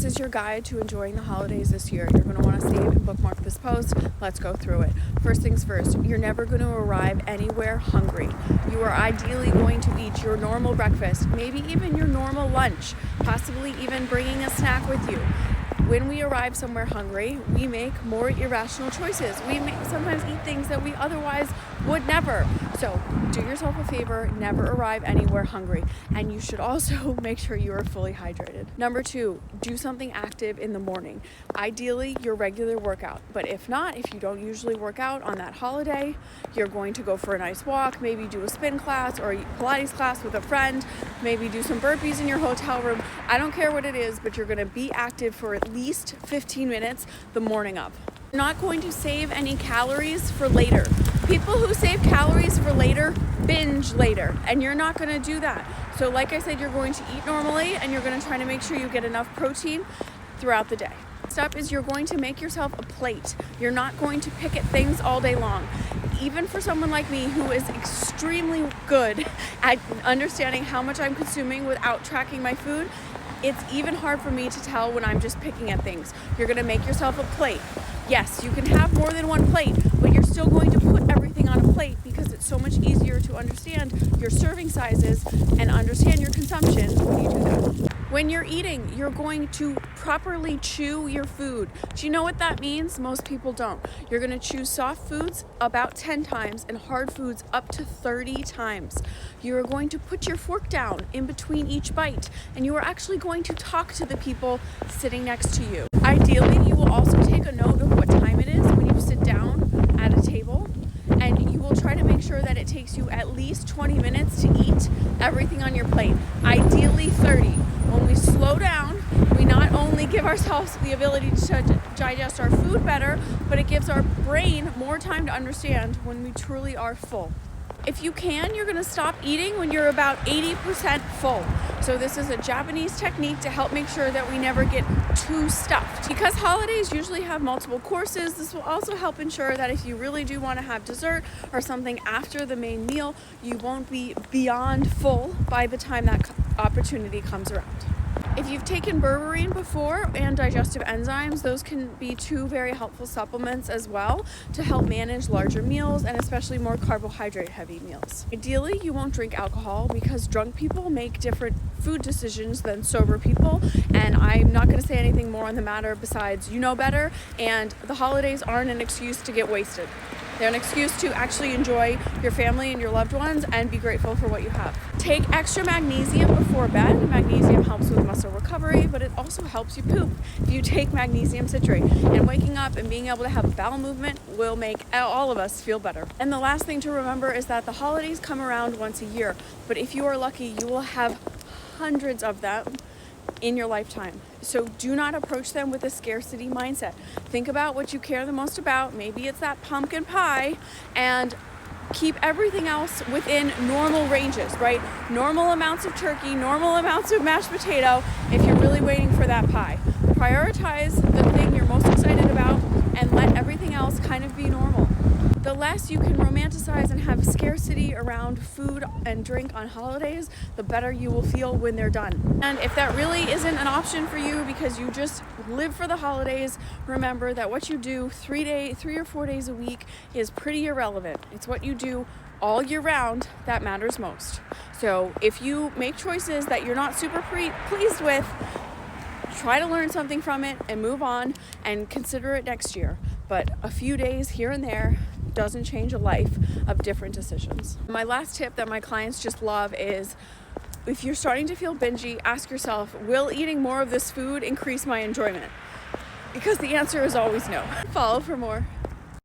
is your guide to enjoying the holidays this year. You're going to want to save and bookmark this post. Let's go through it. First things first, you're never going to arrive anywhere hungry. You are ideally going to eat your normal breakfast, maybe even your normal lunch, possibly even bringing a snack with you. When we arrive somewhere hungry, we make more irrational choices. We sometimes eat things that we otherwise would never. So do yourself a favor, never arrive anywhere hungry. And you should also make sure you are fully hydrated. Number 2, do something active in the morning. Ideally, your regular workout. But if not, if you don't usually work out on that holiday, you're going to go for a nice walk, maybe do a spin class or a Pilates class with a friend, maybe do some burpees in your hotel room. I don't care what it is, but you're going to be active for at least 15 minutes the morning of. You're not going to save any calories for later. People who save calories for later binge later, and you're not going to do that. So like I said, you're going to eat normally and you're going to try to make sure you get enough protein throughout the day. Next up is you're going to make yourself a plate. You're not going to pick at things all day long. Even for someone like me who is extremely good at understanding how much I'm consuming without tracking my food, it's even hard for me to tell when I'm just picking at things. You're going to make yourself a plate. Yes, you can have more than one plate, but you're still going to put everything on a plate because it's so much easier to understand your serving sizes and understand your consumption when you do that. When you're eating, you're going to properly chew your food. Do you know what that means? Most people don't. You're going to chew soft foods about 10 times and hard foods up to 30 times. You're going to put your fork down in between each bite, and you are actually going to talk to the people sitting next to you. Ideally, you will also take a note of what time it is when you sit down at a table, and you will try to make sure that it takes you at least 20 minutes to eat everything on your plate, ideally 30. When we slow down, we not only give ourselves the ability to digest our food better, but it gives our brain more time to understand when we truly are full. If you can, you're going to stop eating when you're about 80% full. So this is a Japanese technique to help make sure that we never get too stuffed. Because holidays usually have multiple courses, this will also help ensure that if you really do want to have dessert or something after the main meal, you won't be beyond full by the time that opportunity comes around. If you've taken berberine before and digestive enzymes, those can be 2 very helpful supplements as well to help manage larger meals and especially more carbohydrate heavy meals. Ideally, you won't drink alcohol because drunk people make different food decisions than sober people, and I'm not going to say anything more on the matter besides you know better, and the holidays aren't an excuse to get wasted. They're an excuse to actually enjoy your family and your loved ones and be grateful for what you have. Take extra magnesium before bed. Magnesium helps with muscle recovery, but it also helps you poop if you take magnesium citrate. And waking up and being able to have a bowel movement will make all of us feel better. And the last thing to remember is that the holidays come around once a year, but if you are lucky, you will have hundreds of them in your lifetime. So do not approach them with a scarcity mindset. Think about what you care the most about. Maybe it's that pumpkin pie, and keep everything else within normal ranges, right? Normal amounts of turkey, normal amounts of mashed potato if you're really waiting for that pie. Prioritize the thing you're most excited about and let everything else kind of be normal. The less you can romanticize and have scarcity around food and drink on holidays, the better you will feel when they're done. And if that really isn't an option for you because you just live for the holidays, remember that what you do 3 or 4 days a week is pretty irrelevant. It's what you do all year round that matters most. So if you make choices that you're not super pleased with, try to learn something from it and move on and consider it next year. But a few days here and there doesn't change a life of different decisions. My last tip that my clients just love is, if you're starting to feel bingy, ask yourself, will eating more of this food increase my enjoyment? Because the answer is always no. Follow for more.